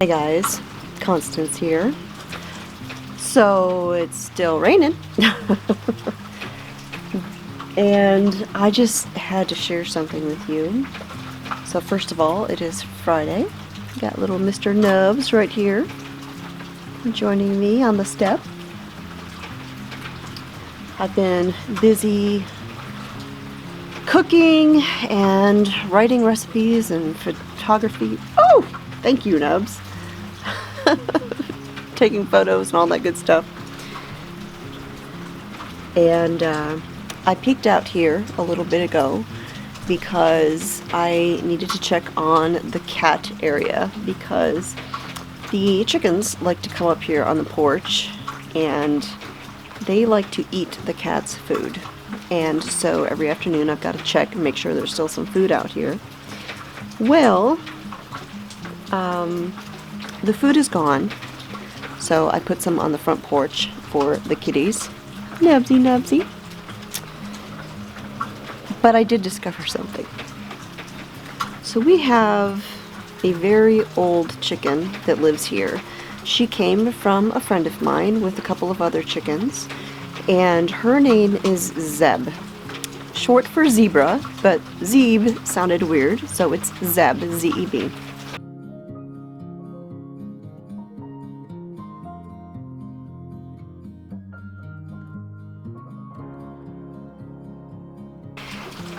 Hey guys, Constance here. So it's still raining and I just had to share something with you. So first of all, it is Friday. Got little Mr. Nubs right here joining me on the step. I've been busy cooking and writing recipes and photography. Oh, thank you, Nubs. Taking photos and all that good stuff. And I peeked out here a little bit ago because I needed to check on the cat area because the chickens like to come up here on the porch and they like to eat the cat's food. And so every afternoon I've got to check and make sure there's still some food out here. Well, the food is gone, so I put some on the front porch for the kitties. Nubsy, Nubsy. But I did discover something. So we have a very old chicken that lives here. She came from a friend of mine with a couple of other chickens, and her name is Zeb. Short for zebra, but Zeb sounded weird, so it's Zeb, Z-E-B.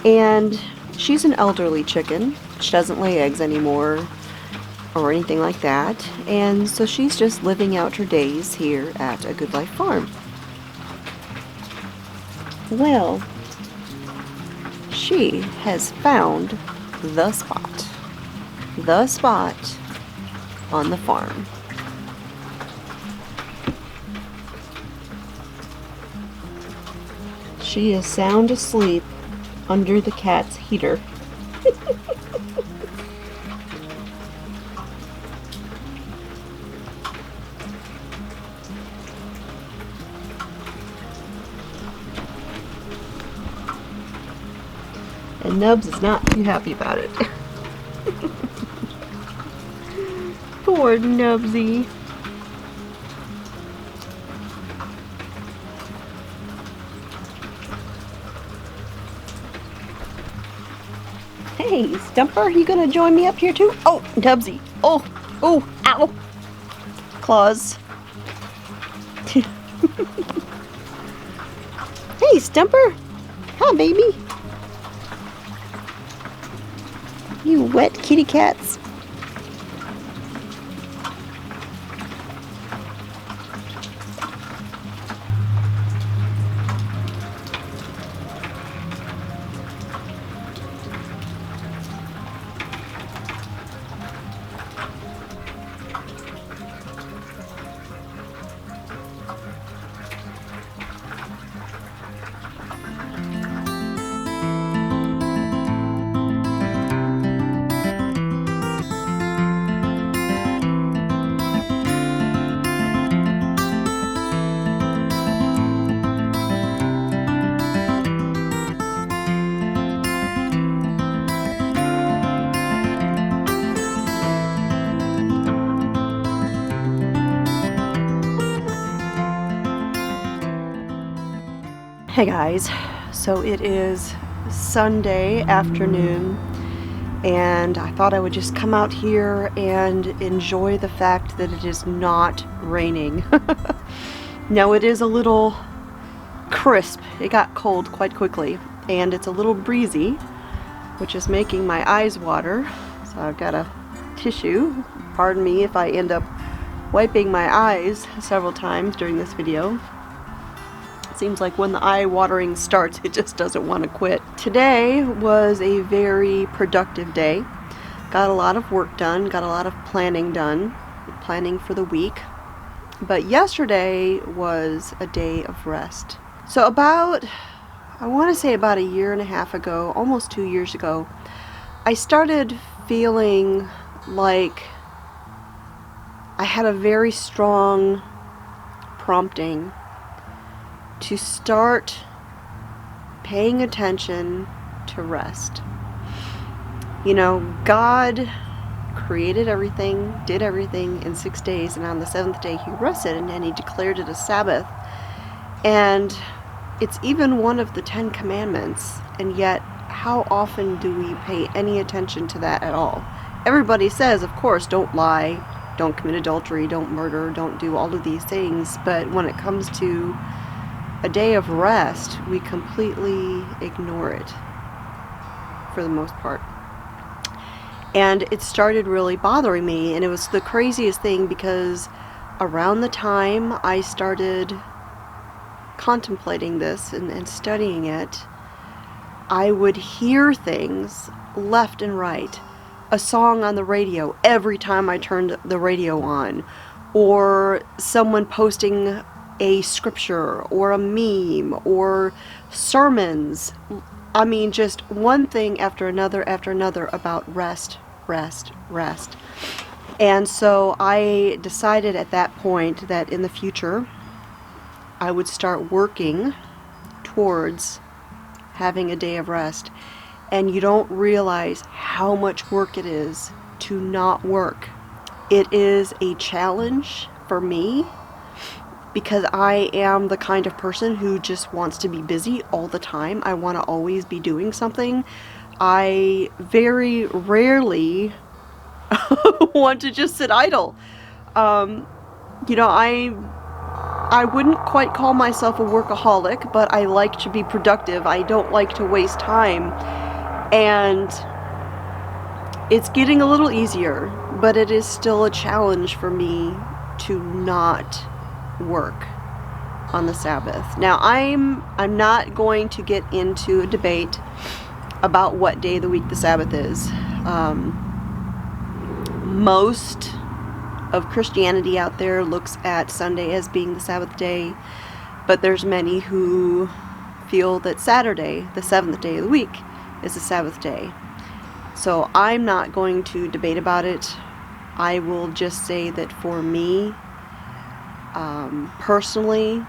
And she's an elderly chicken. She doesn't lay eggs anymore or anything like that. And so she's just living out her days here at A Good Life Farm. Well, she has found the spot on the farm. She is sound asleep under the cat's heater. And Nubs is not too happy about it. Poor Nubsy. Hey, Stumper, you gonna join me up here too? Oh, Nubsy. Oh, ow. Claws. Hey, Stumper. Hi, baby. You wet kitty cats. Hey guys, so it is Sunday afternoon and I thought I would just come out here and enjoy the fact that it is not raining. Now it is a little crisp. It got cold quite quickly and it's a little breezy, which is making my eyes water. So I've got a tissue. Pardon me if I end up wiping my eyes several times during this video. Seems like when the eye watering starts, it just doesn't want to quit. Today was a very productive day. Got a lot of work done, got a lot of planning done, planning for the week. But yesterday was a day of rest. So I want to say about a year and a half ago, almost 2 years ago, I started feeling like I had a very strong prompting to start paying attention to rest. You know, God created everything, did everything in 6 days, and on the 7th day he rested, and he declared it a Sabbath. And it's even one of the 10 commandments, and yet how often do we pay any attention to that at all? Everybody says, of course, don't lie, don't commit adultery, don't murder, don't do all of these things, but when it comes to a day of rest, we completely ignore it for the most part. And it started really bothering me, and it was the craziest thing because around the time I started contemplating this and studying it, I would hear things left and right. A song on the radio every time I turned the radio on, or someone posting a scripture or a meme or sermons. I mean, just one thing after another about rest. And so I decided at that point that in the future I would start working towards having a day of rest. And you don't realize how much work it is to not work. It is a challenge for me because I am the kind of person who just wants to be busy all the time. I want to always be doing something. I very rarely want to just sit idle. You know, I wouldn't quite call myself a workaholic, but I like to be productive. I don't like to waste time. And it's getting a little easier, but it is still a challenge for me to not work on the Sabbath. Now, I'm not going to get into a debate about what day of the week the Sabbath is. Most of Christianity out there looks at Sunday as being the Sabbath day, but there's many who feel that Saturday, the 7th day of the week, is the Sabbath day. So I'm not going to debate about it. I will just say that for me, personally,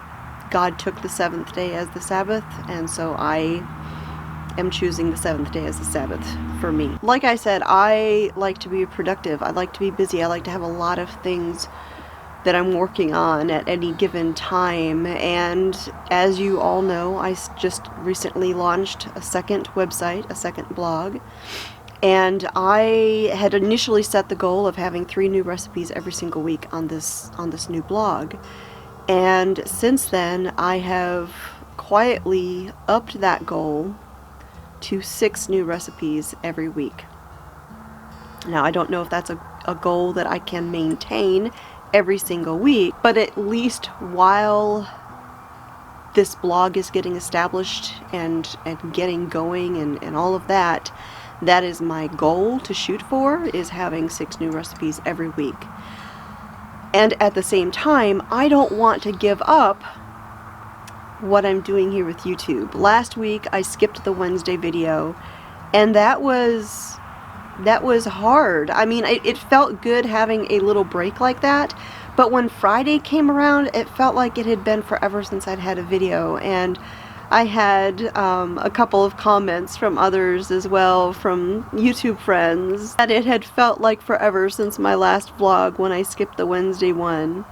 God took the 7th day as the Sabbath, and so I am choosing the 7th day as the Sabbath for me. Like I said, I like to be productive. I like to be busy. I like to have a lot of things that I'm working on at any given time. And as you all know, I just recently launched a second website, a second blog. And I had initially set the goal of having 3 new recipes every single week on this new blog. And since then, I have quietly upped that goal to 6 new recipes every week. Now, I don't know if that's a goal that I can maintain every single week, but at least while this blog is getting established and getting going and all of that, that is my goal to shoot for, is having 6 new recipes every week. And at the same time, I don't want to give up what I'm doing here with YouTube. Last week I skipped the Wednesday video, and that was hard. I mean, it felt good having a little break like that, but when Friday came around, it felt like it had been forever since I'd had a video. And I had a couple of comments from others as well, from YouTube friends, that it had felt like forever since my last vlog when I skipped the Wednesday one.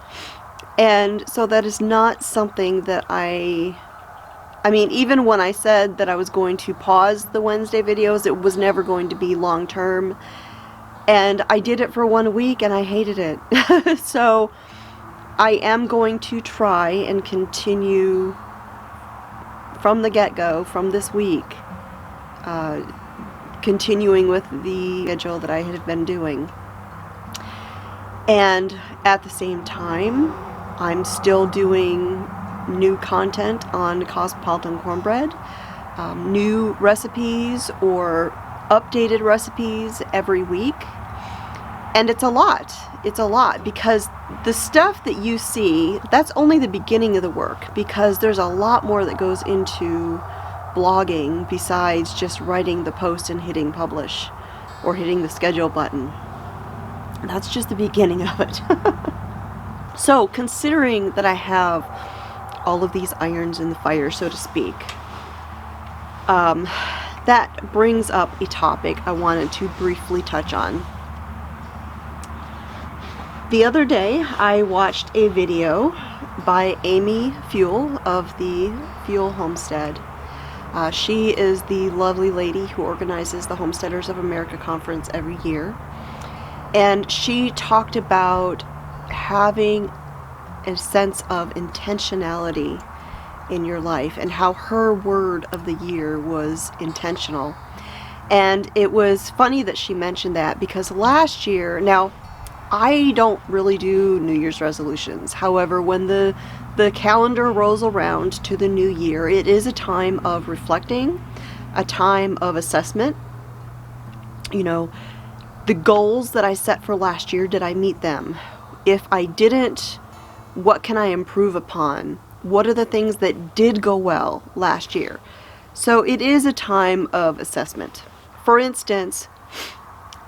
And so that is not something that I mean, even when I said that I was going to pause the Wednesday videos, it was never going to be long term. And I did it for 1 week and I hated it. So I am going to try and continue from the get-go, from this week, continuing with the schedule that I had been doing. And at the same time, I'm still doing new content on Cosmopolitan Cornbread, new recipes or updated recipes every week. And it's a lot. It's a lot because the stuff that you see, that's only the beginning of the work, because there's a lot more that goes into blogging besides just writing the post and hitting publish or hitting the schedule button. That's just the beginning of it. So considering that I have all of these irons in the fire, so to speak, that brings up a topic I wanted to briefly touch on. The other day I watched a video by Amy Fuel of the Fuel Homestead. She is the lovely lady who organizes the Homesteaders of America conference every year. And she talked about having a sense of intentionality in your life and how her word of the year was intentional. And it was funny that she mentioned that because last year, now I don't really do New Year's resolutions. However, when the calendar rolls around to the new year, it is a time of reflecting, a time of assessment. You know, the goals that I set for last year, did I meet them? If I didn't, what can I improve upon? What are the things that did go well last year? So it is a time of assessment. For instance,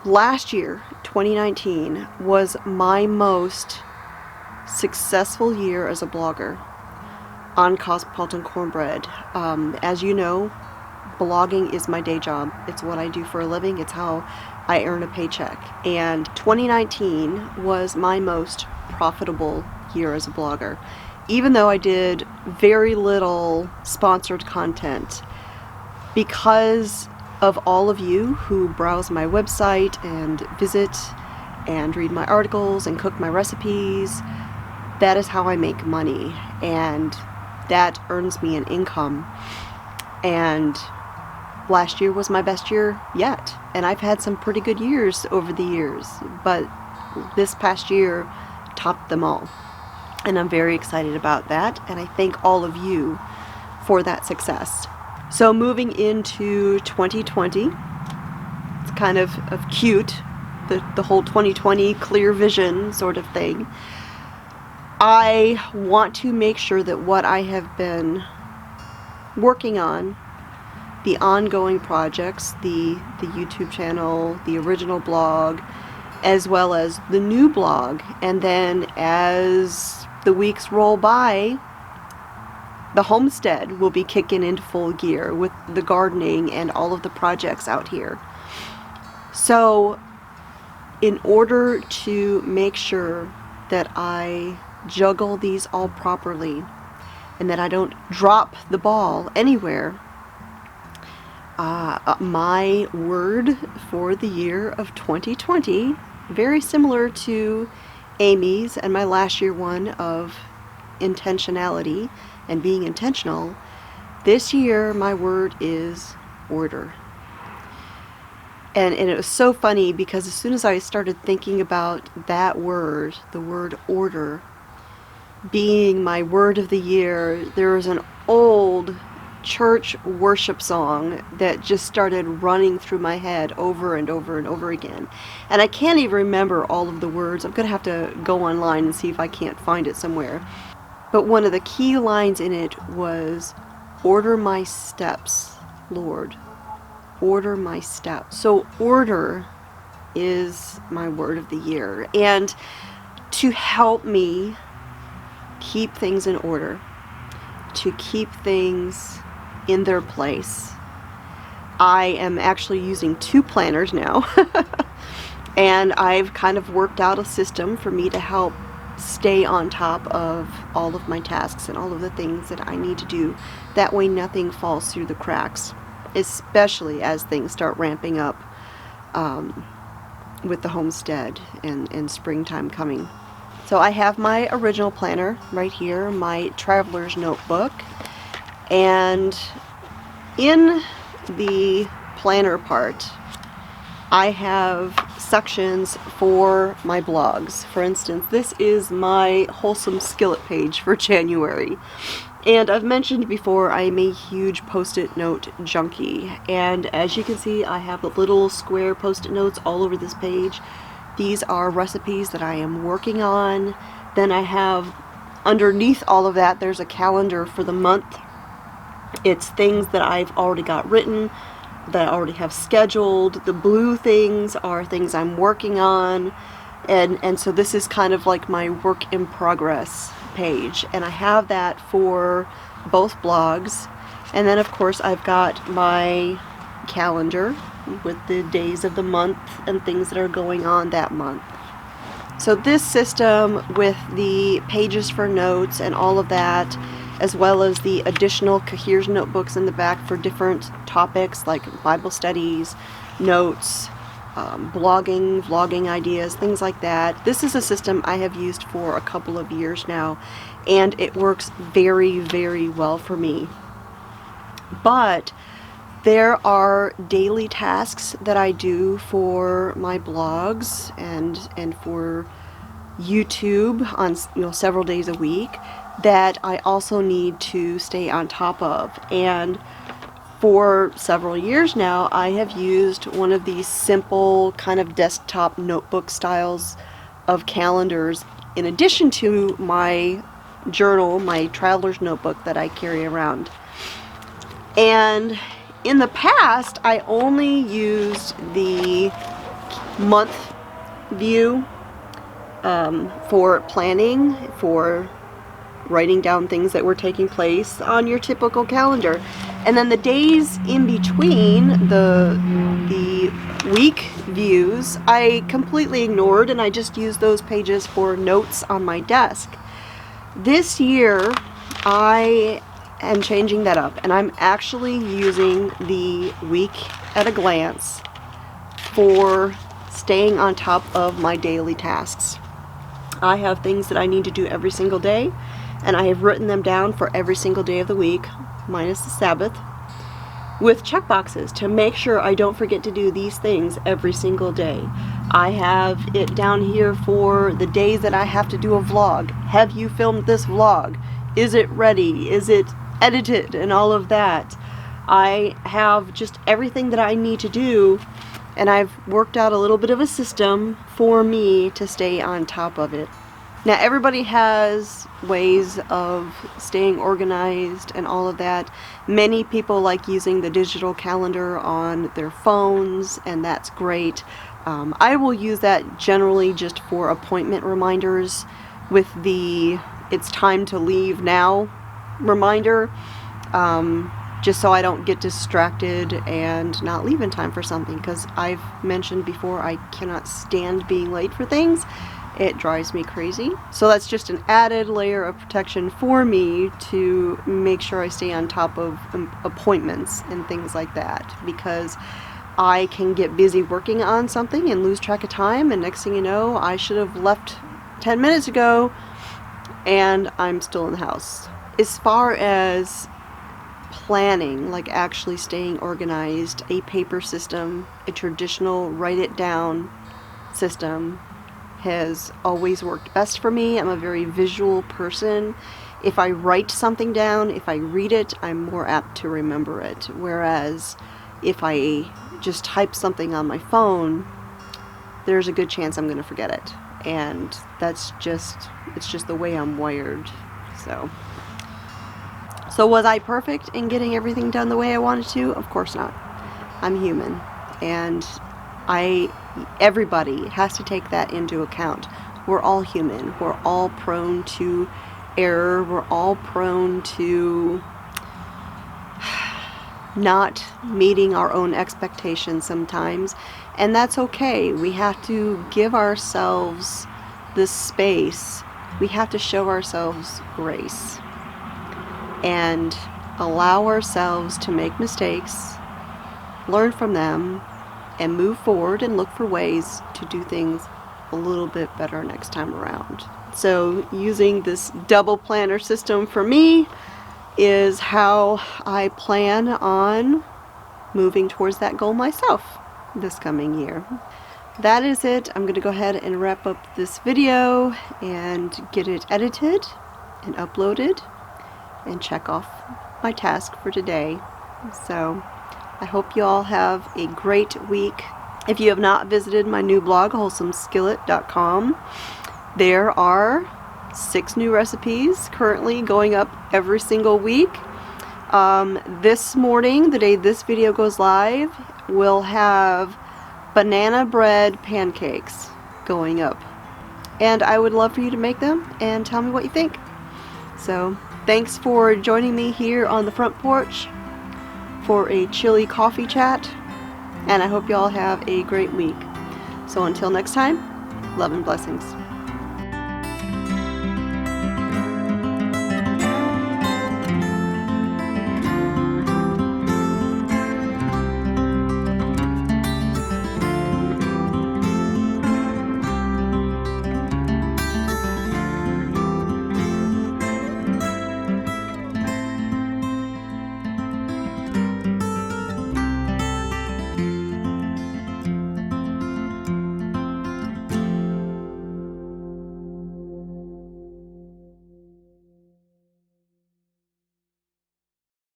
last year, 2019, was my most successful year as a blogger on Cosmopolitan Cornbread. As you know, blogging is my day job. It's what I do for a living. It's how I earn a paycheck. And 2019 was my most profitable year as a blogger. Even though I did very little sponsored content, because of all of you who browse my website and visit and read my articles and cook my recipes, that is how I make money, and that earns me an income. And last year was my best year yet, and I've had some pretty good years over the years, but this past year topped them all. And I'm very excited about that, and I thank all of you for that success. So moving into 2020, it's kind of cute, the whole 2020 clear vision sort of thing. I want to make sure that what I have been working on, the ongoing projects, the YouTube channel, the original blog, as well as the new blog, and then as the weeks roll by, the homestead will be kicking into full gear with the gardening and all of the projects out here. So in order to make sure that I juggle these all properly and that I don't drop the ball anywhere, my word for the year of 2020, very similar to Amy's and my last year one of intentionality and being intentional, this year my word is order. And it was so funny because as soon as I started thinking about that word, the word order, being my word of the year, there was an old church worship song that just started running through my head over and over and over again. And I can't even remember all of the words. I'm going to have to go online and see if I can't find it somewhere. But one of the key lines in it was, "Order my steps, Lord. Order my steps." So order is my word of the year. And to help me keep things in order, to keep things in their place, I am actually using 2 planners now. And I've kind of worked out a system for me to help stay on top of all of my tasks and all of the things that I need to do. That way nothing falls through the cracks, especially as things start ramping up with the homestead and springtime coming. So I have my original planner right here, my traveler's notebook, and in the planner part I have sections for my blogs. For instance, this is my wholesome skillet page for January. And I've mentioned before, I am a huge post-it note junkie. And as you can see, I have the little square post-it notes all over this page. These are recipes that I am working on. Then I have, underneath all of that, there's a calendar for the month. It's things that I've already got written, that I already have scheduled. The blue things are things I'm working on, and so this is kind of like my work in progress page, and I have that for both blogs. And then of course I've got my calendar with the days of the month and things that are going on that month. So this system with the pages for notes and all of that, as well as the additional Cahir's notebooks in the back for different topics like Bible studies, notes, blogging, vlogging ideas, things like that. This is a system I have used for a couple of years now, and it works very, very well for me. But there are daily tasks that I do for my blogs and for YouTube on several days a week that I also need to stay on top of. And for several years now, I have used one of these simple kind of desktop notebook styles of calendars in addition to my journal, my traveler's notebook that I carry around. And in the past, I only used the month view for planning, for writing down things that were taking place on your typical calendar. And then the days in between, the week views, I completely ignored, and I just used those pages for notes on my desk. This year, I am changing that up, and I'm actually using the week at a glance for staying on top of my daily tasks. I have things that I need to do every single day, and I have written them down for every single day of the week, minus the Sabbath, with checkboxes to make sure I don't forget to do these things every single day. I have it down here for the days that I have to do a vlog. Have you filmed this vlog? Is it ready? Is it edited? And all of that. I have just everything that I need to do, and I've worked out a little bit of a system for me to stay on top of it. Now, everybody has ways of staying organized and all of that. Many people like using the digital calendar on their phones, and that's great. I will use that generally just for appointment reminders with the "it's time to leave now" reminder, just so I don't get distracted and not leave in time for something, because I've mentioned before I cannot stand being late for things. It drives me crazy. So that's just an added layer of protection for me to make sure I stay on top of appointments and things like that, because I can get busy working on something and lose track of time, and next thing you know, I should have left 10 minutes ago and I'm still in the house. As far as planning, like actually staying organized, a paper system, a traditional write it down system has always worked best for me. I'm a very visual person. If I write something down, if I read it, I'm more apt to remember it. Whereas if I just type something on my phone, there's a good chance I'm going to forget it. And it's just the way I'm wired. So was I perfect in getting everything done the way I wanted to? Of course not. I'm human, and everybody has to take that into account. We're all human. We're all prone to error. We're all prone to not meeting our own expectations sometimes, and that's okay. We have to give ourselves this space. We have to show ourselves grace and allow ourselves to make mistakes, learn from them, and move forward and look for ways to do things a little bit better next time around. So using this double planner system for me is how I plan on moving towards that goal myself this coming year. That is it. I'm going to go ahead and wrap up this video and get it edited and uploaded and check off my task for today. So I hope you all have a great week. If you have not visited my new blog, wholesomeskillet.com, there are 6 new recipes currently going up every single week. This morning, the day this video goes live, we'll have banana bread pancakes going up. And I would love for you to make them and tell me what you think. So thanks for joining me here on the front porch for a chilly coffee chat, and I hope you all have a great week. So until next time, love and blessings.